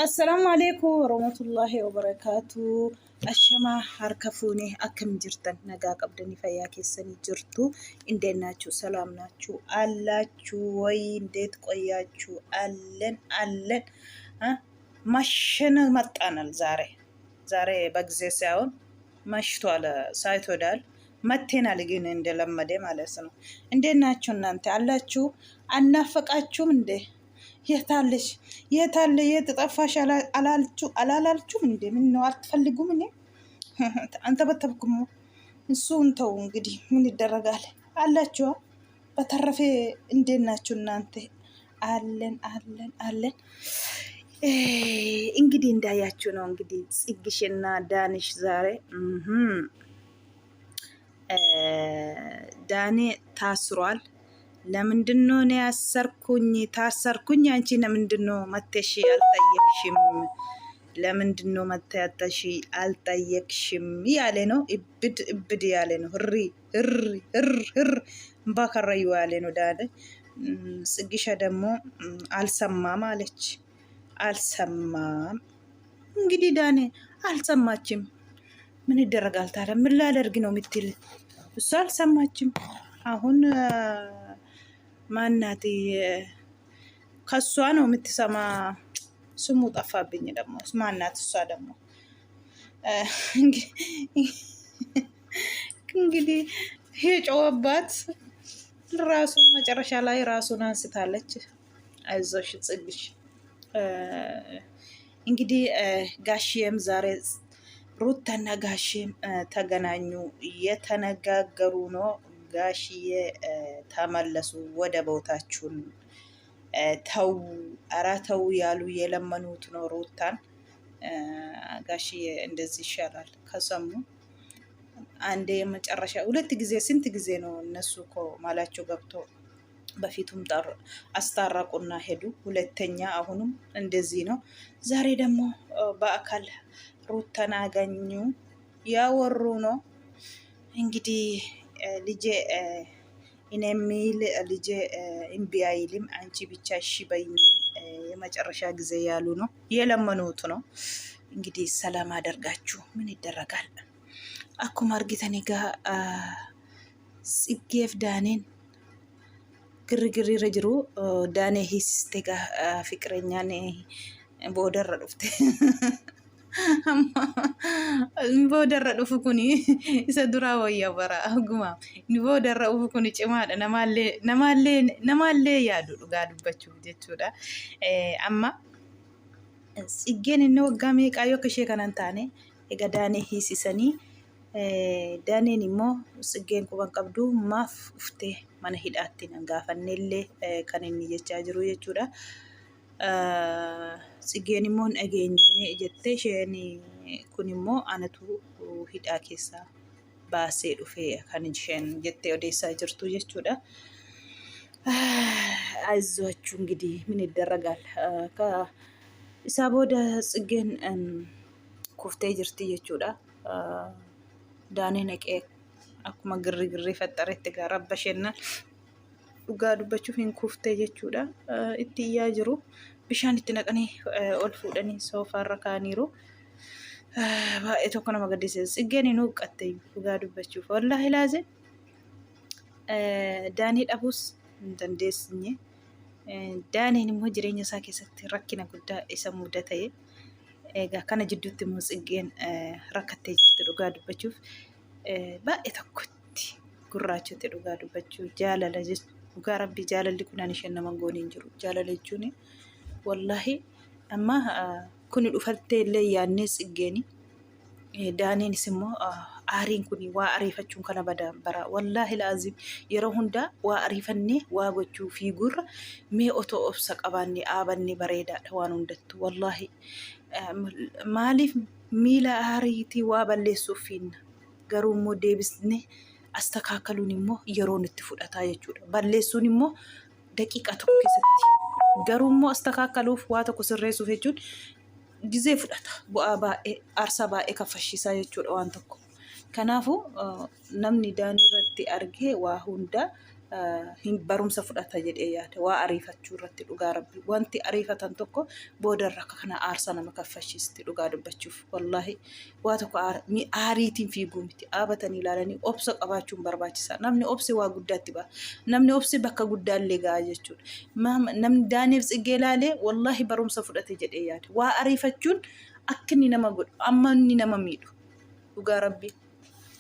السلام عليكم ورحمة الله وبركاته. الشمع هركفوني أكم جرتن نجاك أبدني فياك السنة جرتو إندين ناتشو سلام ناتشو الله شو وين ديت قياتشو ألن ها مشنا متأنا زاري بجزء ساون مشتو على سايتو دال متين على جين إند لما ده مالسنا إندين ناتشو نانت الله شو أنا فكأتشو من ده የታለሽ የተጠፋሽ አላላችሁ እንዴ? ምን ነው አትፈልጉም? እኔ አንተ በተብኩሞ እሱን ተው እንግዲህ ምን ይደረጋል አላችሁ። በተረፈ እንዴት ናችሁ እናንተ? አለን እንግዲህ እንዳያችሁ ነው እንግዲህ ጽግሽና ዳንሽ ዛሬ ዳኔ ታስሯል። ለምንድነው እኔ ታሰርኩኝ? አንቺ ለምንድነው መተሽ አልጠየቅሽም? ለምንድነው መተያተሽ አልጠየቅሽም ያለ ነው። እብድ ያለ ነው። ህር ባከራዩ ያለ ነው። ዳለ ጽግሻ ደግሞ አልሰማም አለች። አልሰማም እንግዲህ ዳኔ አልሰማችም። ምን ይደረጋል ታዲያ? ምን ላደርግ ነው የምትል እሷ አልሰማችም። አሁን ማናት ከሷ ነው የምትሰማ። ስሙ ጠፋብኝ ደግሞ ማናት እሷ ደግሞ እንግዲህ የጮኸባት ራሱ መጨረሻ ላይ ራሱን አንስታለች። አይዞሽ ጽግሽ። እንግዲህ ጋሽም ዛሬ ሩታና ጋሽም ተገናኙ፣ እየተነጋገሩ ነው። ጋሽዬ ተመለሱ ወደ ቦታችሁን፣ ተው ኧረ ተው ያሉ የለመኑት ነው ሩታን። ጋሽዬ እንደዚህ ይሻላል ከሰሙ አንዴ የመጨረሻ ሁለት ጊዜ ስንት ጊዜ ነው እነሱ እኮ ማላቸው ገብቶ በፊቱም አስታረቁና ሄዱ። ሁለተኛ አሁንም እንደዚህ ነው። ዛሬ ደግሞ በአካል ሩታን አገኙ፣ ያወሩ ነው እንግዲህ ልጄ እኔ የሚል ልጄ እምቢ አይልም፣ አንቺ ብቻ እሺ በይኝ የመጨረሻ ጊዜ ያሉ ነው የለመኑት ነው። እንግዲህ ሰላም አደርጋችሁ ምን ይደረጋል። አኩማ አርጊተኔ ጋ ጽጌፍ ዳኔን ግርግር ረጅሩ ዳኔ ሂስቴ ጋ ፍቅረኛን ቦደረ ዱፍቴ ቦደረ ዱፉ ኩኒ isa dura wayya bara aguma ni boodara ufu kun cimaadha. Namaallee yaadu dhugaa dubbachuuf jechuudha. Amma tsiggeen inni waggaa meeqaa yoo akka ishee kanan taane egaa daanee hiisisanii daaneen immoo tsiggeen quban qabdu maaf uftee mana hidhaatti nan gaafannellee kan inni jechaa jiru jechuudha. Tsiggeen immoo dhageenye jettee isheen kun immoo anatu hidhaa keessaa baasee dhufee kan isheen jettee odeessaa jirtu jechuudha. አይዟችሁ እንግዲህ ምን ይደረጋል። ከኢሳ ቦደ ጽጌን ኩፍቴ ጅርቲ jechuudha. ዳኔ ነቄ akkuma girri ፈጠረት ጋር ረበሸናል dhugaa dubbachuuf hin kuftee jechuudha. Itti iyyaa jiru bishaan itti naqanii ol fuudhanii soofaarra kaaniiru. Baay'ee tokko nama gaddisiisa. Tsiggeen hin huqqatte dhugaa dubbachuuf wallaahi laazim daanii dhabuus hin dandeessinye. Daaniin immoo jireenya isaa keessatti rakkina guddaa isa mudate. Egaa kana jidduutti immoo tsiggeen rakkattee jirti dhugaa dubbachuuf. Baay'ee tokkotti gurraachotti dhugaa dubbachuu jaalala dhugaa rabbi jaalalli kun ani isheen nama gooniin jiru. Jaalala jechuun wallaahi amma kun dhufattee illee yaannee tsiggeeni. Daaniinis immoo aariin kun waa ariifachuun kana bara wallaahi laazim yeroo hundaa waa ariifannee waa gochuu fiigurra mee otoo obsa qabaannee aabanne bareedaadha waan hundattu wallaahi. Maaliif miila aariitii waa balleessuuf fiinna garuu immoo deebisne astakaakaluun immoo yeroo nutti fudhataa jechuudha. Balleessuun immoo daqiiqa tokko keessatti Garuu immoo astakakkaluuf waa tokko sirreessuuf jechuun gizee fudhata. Bu'aa baay'ee aarsaa baay'ee kaffalchiisaa jechuudha waan tokko. Kanaafuu namni daandii irratti argee waa hunda hin barumsa fudhata jedhee yaada. Waa ariifachuu irratti dhugaa rabbi. Wanti ariifatan tokko boodarra akka kana aarsaa nama kaffalchiisti dhugaa dubbachuuf. Wallaahi waa tokko aariitiin fiiguu miti. Dhaabatanii ilaalanii obsa qabaachuun barbaachisaa. Namni obsi waa guddaatti ba'a. Namni obsi bakka guddaallee ga'a jechuudha. Namni Daaniif Tsiggee ilaalee wallaahi barumsa fudhate jedhee yaada. Waa ariifachuun akka inni nama godhu amma inni nama miidhu dhugaa rabbi.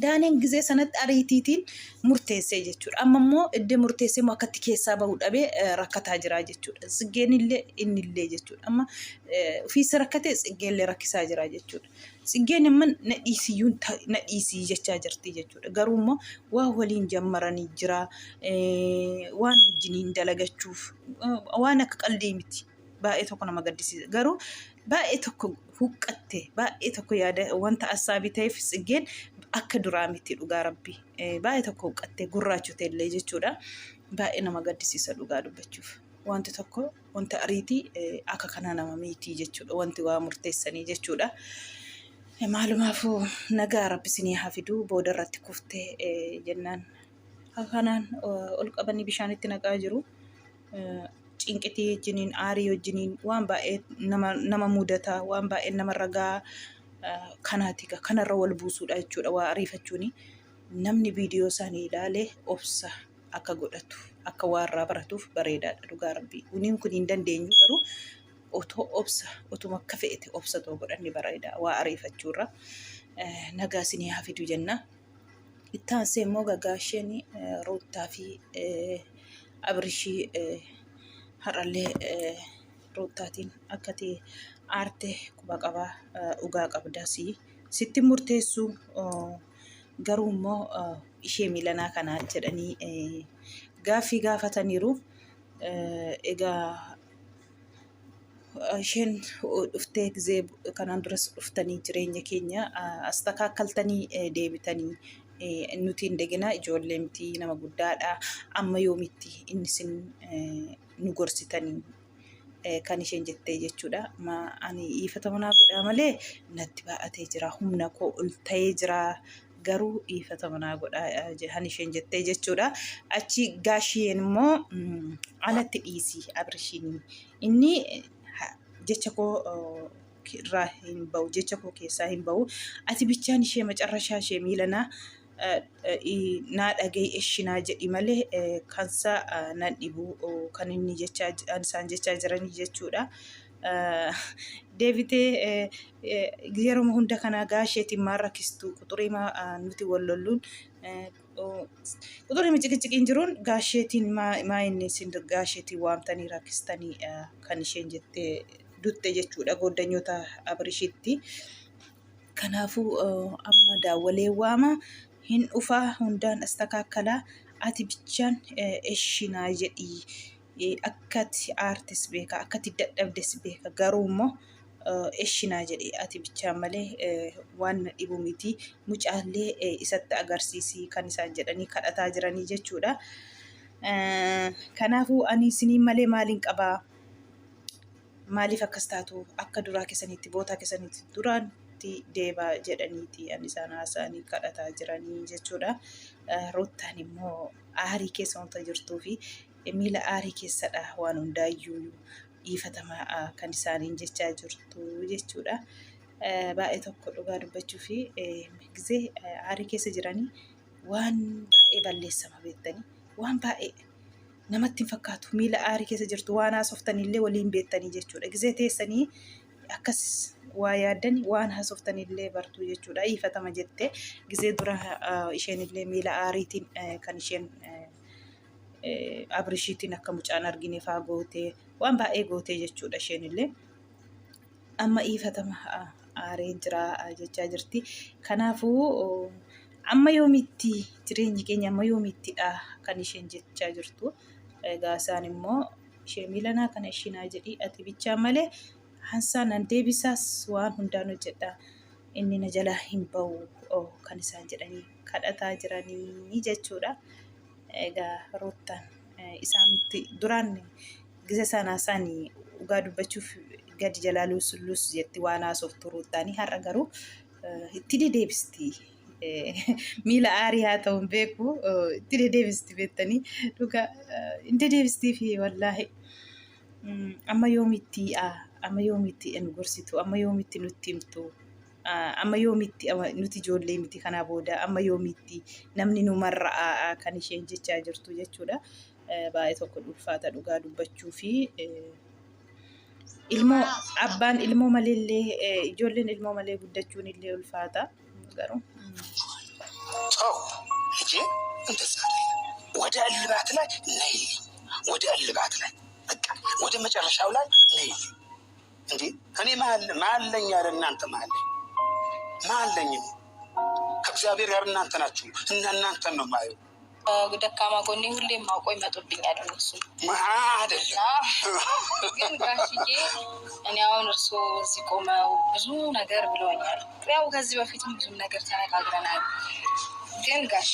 Daaniin gizee sanatti ariitiitiin murteessee jechuudha. Amma immoo iddoo murteessee immoo akkatti keessaa bahuu dhabee rakkataa jira jechuudha. Tsiggeen illee inni illee jechuudha. Amma ofiisi rakkatee Tsiggeen illee rakkisaa jira jechuudha. Tsiggeen immoo na dhiisii jechaa jirti jechuudha. Garuu immoo waa waliin jammaranii jira. Waan wajjiniin dalagachuuf waan akka qalbii miti. Baay'ee tokko nama gaddisiisa. Garuu baay'ee tokko huqqattee baay'ee tokko yaada wanta asaabii ta'eef Tsiggeen akka duraa miti dhugaa rabbi. Baay'ee tokko huqqattee gurraachotee illee jechuudha. Baay'ee nama gaddisiisa dhugaa dubbachuuf. Wanti tokko wanta ariitii akka kana nama miti jechuudha. Wanti waa murteessanii jechuudha. Maalumaafuu nagaa rabbi isinii haa fiduu booda irratti kuftee jennaan. Kanaan ol qabanii bishaanitti naqaa jiru. Cinqitii wajjiniin aarii wajjiniin waan baay'ee nama mudata waan baay'ee nama ragaa kanaati kanarra wal buusuudha jechuudha waa ariifachuuni. Namni viidiyoo isaanii ilaalee obsa akka godhatu akka waarraa baratuuf bareedaadha dhugaa rabbii. Uniin kun hin dandeenyu garuu otoo obsa otuma akka fe'ete obsatoo godhanni bareeda waa ariifachuurra nagaa isinii haa fidu jenna. Itti aansee immoo gagaasheen Ruuttaa fi Abrishii har'allee Ruuttaatiin akka ta'e aartee quba qabaa dhugaa qabdas sitti murteessu garuu immoo ishee miilanaa kanaa jedhanii gaaffii gaafataniiru. Egaa isheen dhuftee gizee kanaan duras dhuftanii jireenya keenya astakakkaltanii deebitanii nuti hin deegina ijoollee miti nama guddaadha amma yoomitti inni sin nu gorsitanii kan isheen jettee jechuudha. Ani dhiifama naa godhaa malee natti baatee jira humna koo ol ta'ee jira garuu dhiifama naa godhaa kan isheen jettee jechuudha. Achi gaasheen immoo alatti dhiisii Abrishiin inni jecha koo irraa hin bahu jecha koo keessaa hin bahu ati bichaan ishee macarrashaa ishee miilanaa naa dhagee eshinaa jedhi malee kansa nan dhibu kan inni isaan jechaa jiranii jechuudha. Deebitee yeroo hunda kana gaasheetiin maal rakkistu quxurii nuti wallolluun quxurii miciqiciqiin jiruun gaasheetiin maa inni isin gaasheetiin waamtanii rakkistanii kan isheen jettee dutte jechuudha goddanyoota Abrishiitti. Kanaafuu amma daawwalee waama hin dhufaa hundaan astakakkalaa ati bichaan eshinaa jedhii akkati aartis beeka akkati dadhabdes beeka garuu immoo eshinaa jedhii ati bichaan malee waan dhibu miti mucaallee isatti agarsiisii kan isaan jedhanii kadhataa jiranii jechuudha. Kanaafuu ani isinii malee maaliin qabaa maaliif akkas taatu akka duraa keessanitti bootaa keessanitti duraan deebaa jedhaniiti ani isaan haasa'anii kadhataa jiranii jechuudha. Ruuttaan immoo aarii keessa wanta jirtuu fi miila aarii keessadha waan hundaayyuu dhiifama kan isaaniin jechaa jirtu jechuudha. Baay'ee tokko dhugaa dubbachuu fi gizee aarii keessa jiranii waan baay'ee balleessama beektanii waan baay'ee namatti hin fakkaatu miila aarii keessa jirtu waan haasoftanillee waliin beektanii jechuudha. Gizee teessanii akkas waa yaaddanii waan haasoftanillee bartuu jechuudha. Dhiifama jettee gizee dura isheenillee miila aariitiin kan isheen Abrishiitiin akka mucaan argine faa gootee waan baay'ee gootee jechuudha isheenillee. Amma dhiifama aareen jira jechaa jirti. Kanaafuu amma yoomitti jireenyi keenya amma yoomittidha kan isheen jechaa jirtu. Egaa isaan immoo ishee miilanaa kana eshinaa jedhii ati bichaan malee hansaan nan deebisaas waan hundaan hojjedha inni na jalaa hin bahu kan isaan jedhanii kadhataa jiranii jechuudha. Egaa Ruuttaan isaanitti duraan ጊዜ ሳናሳኒ ugaa dubbachuuf gadi jalaaluu sulus jetti waan haasoof turuuttaanii har'a garuu itti dedeebisti. Miila aarii haa ta'uun beeku itti dedeebisti beektanii dhugaa itti dedeebistii fi wallaahi amma yoomitti en gorsitu amma yoomitti nutti himtu amma yoomitti nuti ijoollee miti kanaa booda amma yoomitti namni numarraa kan isheen jechaa jirtu jechuudha. Baay'ee tokko ulfaata dhugaa dubbachuu fi ilmoo abbaan ilmoo malee ijoolleen ilmoo malee guddachuun illee ulfaata garuu ልጄ እንደዛ ወደ እልባት ላይ ነይ፣ ወደ እልባት ላይ በቃ ወደ መጨረሻው ላይ ነይ። እንዴ እኔ ማለኝ ያለ እናንተ ማለኝ ከእግዚአብሔር ጋር እናንተ ናችሁ እና እናንተን ነው ማየው። ደካማ ጎኔ ሁሌም ማውቆ ይመጡብኛል እነሱ አይደለም ግን ጋሽዬ እኔ አሁን እርሶ እዚህ ቆመው ብዙ ነገር ብለውኛል። ያው ከዚህ በፊትም ብዙ ነገር ተነጋግረናል ግን ጋሽ